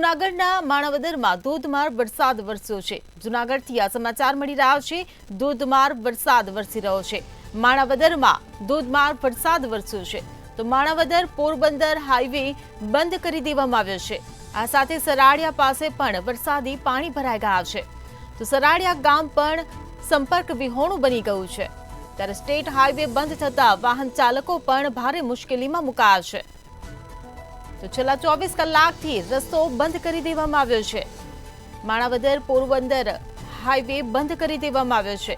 જૂનાગઢના માણાવદરમાં ધોધમાર વરસાદ વરસ્યો છે। જૂનાગઢથી આ સમાચાર મળી રહ્યા છે। ધોધમાર વરસાદ વરસી રહ્યો છે। માણાવદરમાં ધોધમાર વરસાદ વરસ્યો છે તો માણાવદર પોરબંદર હાઈવે બંધ કરી દેવામાં આવ્યો છે। આ સાથે સરાડિયા પાસે પણ વરસાદી પાણી ભરાઈ ગયા છે તો સરાડિયા ગામ પણ સંપર્ક વિહોણું બની ગયું છે। ત્યારે સ્ટેટ હાઈવે બંધ થતા વાહન ચાલકો પણ ભારે મુશ્કેલીમાં મુકાયા છે। તો છેલ્લા 24 કલાકથી રસ્તો બંધ કરી દેવામાં આવ્યો છે। માણાવદર પોરબંદર હાઈવે બંધ કરી દેવામાં આવ્યો છે।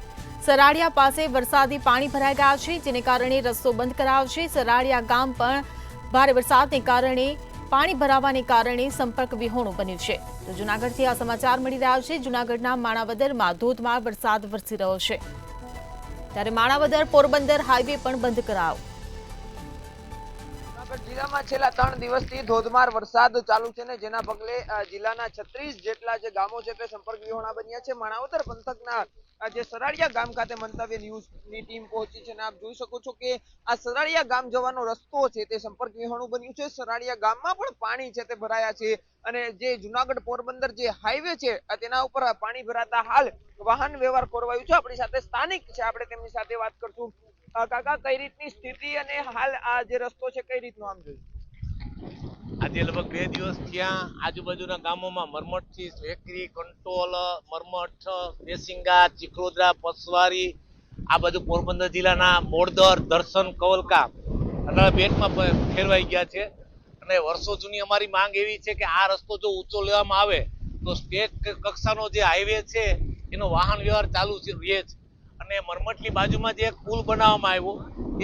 સરાડિયા પાસે વરસાદી પાણી ભરાઈ ગયા છે જેને કારણે રસ્તો બંધ કરાયો છે। સરાડિયા ગામ પણ ભારે વરસાદને કારણે પાણી ભરાવાને કારણે સંપર્ક વિહોણું બન્યું છે। તો જૂનાગઢથી આ સમાચાર મળી રહ્યા છે। જૂનાગઢના માણાવદરમાં ધોધમાર વરસાદ વરસી રહ્યો છે ત્યારે માણાવદર પોરબંદર હાઈવે પણ બંધ કરાયો। જિલ્લામાં છેલ્લા 3 દિવસથી ધોધમાર વરસાદ ચાલુ છે ને જેના પગલે જિલ્લાના 36 જેટલા જે ગામો છે તે સંપર્ક વિહોણા બન્યા છે। માણાવદર પંથકના જે સરાડિયા ગામ ખાતે મંતવ્ય ન્યૂઝની ટીમ પહોંચી છે અને આપ જોઈ શકો છો કે આ સરાડિયા ગામ જવાનો રસ્તો છે તે સંપર્ક વિહોણું બન્યું છે। સરાડિયા ગામમાં પણ પાણી છે તે ભરાયા છે અને જે જૂનાગઢ પોરબંદર જે હાઈવે છે તેના ઉપર પાણી ભરાતા હાલ વાહન વ્યવહાર ખોરવાયું છે। આપણી સાથે સ્થાનિક છે, આપણે તેમની સાથે વાત કરશું। કાકા, કઈ રીતની સ્થિતિ અને હાલ આ જે રસ્તો છે કઈ રીતનો આમ જોયું? આજે લગભગ 2 દિવસ ત્યાં આજુબાજુના ગામોમાં મરમઠથી વેકરી, કંટોલ, મરમઠ, દેસિંગા, ચિખલોદરા, પસવારી, આ બાજુ પોરબંદર જિલ્લાના બોરદર, દર્શન, કવલકા અને બેટમાં ફેરવાઈ ગયા છે અને વર્ષો જૂની અમારી માંગ એવી છે કે આ રસ્તો જો ઊંચો લેવામાં આવે તો સ્ટેટ કક્ષાનો જે હાઈવે છે એનો વાહન વ્યવહાર ચાલુ રહે છે। અને મરમઠની બાજુમાં જે એક પુલ બનાવવામાં આવ્યો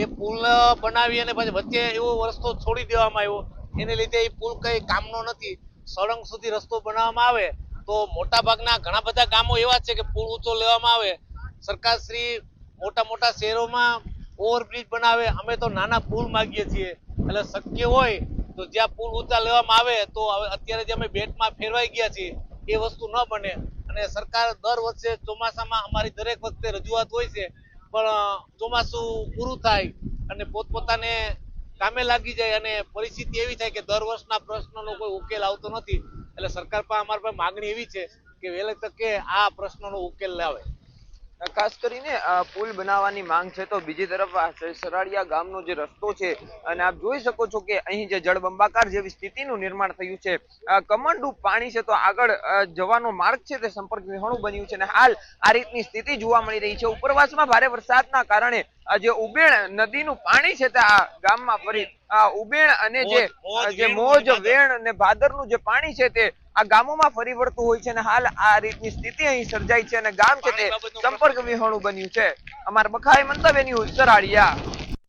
એ પુલ બનાવી અને પછી વચ્ચે એવો રસ્તો છોડી દેવામાં આવ્યો, એને લીધે એ પુલ કઈ કામનો નથી। સળંગ સુધી રસ્તો બનાવવામાં આવે તો મોટા ભાગના ઘણા બધા ગામો એવા છે કે પુલ ઊંચો લેવામાં આવે, સરકારશ્રી મોટા મોટા શહેરોમાં ઓવરબ્રિજ બનાવે, અમે તો નાના પુલ માંગીએ છીએ। એટલે શક્ય હોય તો જ્યાં પુલ ઊંચા લેવામાં આવે તો અત્યારે જે અમે બેટમાં ફેરવાઈ ગયા છીએ એ વસ્તુ ન બને। અને સરકાર દર વર્ષે ચોમાસામાં અમારી દરેક વખતે રજૂઆત હોય છે પણ ચોમાસું પૂરું થાય અને પોતપોતાને કામે લાગી જાય અને પરિસ્થિતિ એવી થાય કે દર વર્ષના પ્રશ્નનો કોઈ ઉકેલ આવતો નથી। એટલે સરકાર પાસે અમારી પાસે માગણી એવી છે કે વહેલી તકે આ પ્રશ્નનો ઉકેલ લાવે। ખાસ કરીને પુલ બનાવવાની માંગ છે તો બીજી તરફ સરાડિયા ગામનો જે રસ્તો છે અને આપ જોઈ શકો છો કે અહીં જે જળબંબાકાર જેવી સ્થિતિનું નિર્માણ થયું છે, કમંડું પાણી છે તો આગળ જવાનો માર્ગ છે તે સંપર્ક વિહોણું બન્યું છે અને હાલ આ રીતની સ્થિતિ જોવા મળી રહી છે। ઉપરવાસમાં ભારે વરસાદના કારણે જે ઉબેણ નદીનું પાણી છે તે આ ગામમાં ફરી ઉબેણ અને જે મોજ, વેણ અને ભાદરનું જે પાણી છે તે આ ગામોમાં ફરી વળતું હોય છે અને હાલ આ રીતની સ્થિતિ અહીં સર્જાઈ છે અને ગામ છે તે સંપર્ક વિહોણું બન્યું છે। અમારા બખાઈ મંતવ્ય ન્યૂઝ સરાડિયા।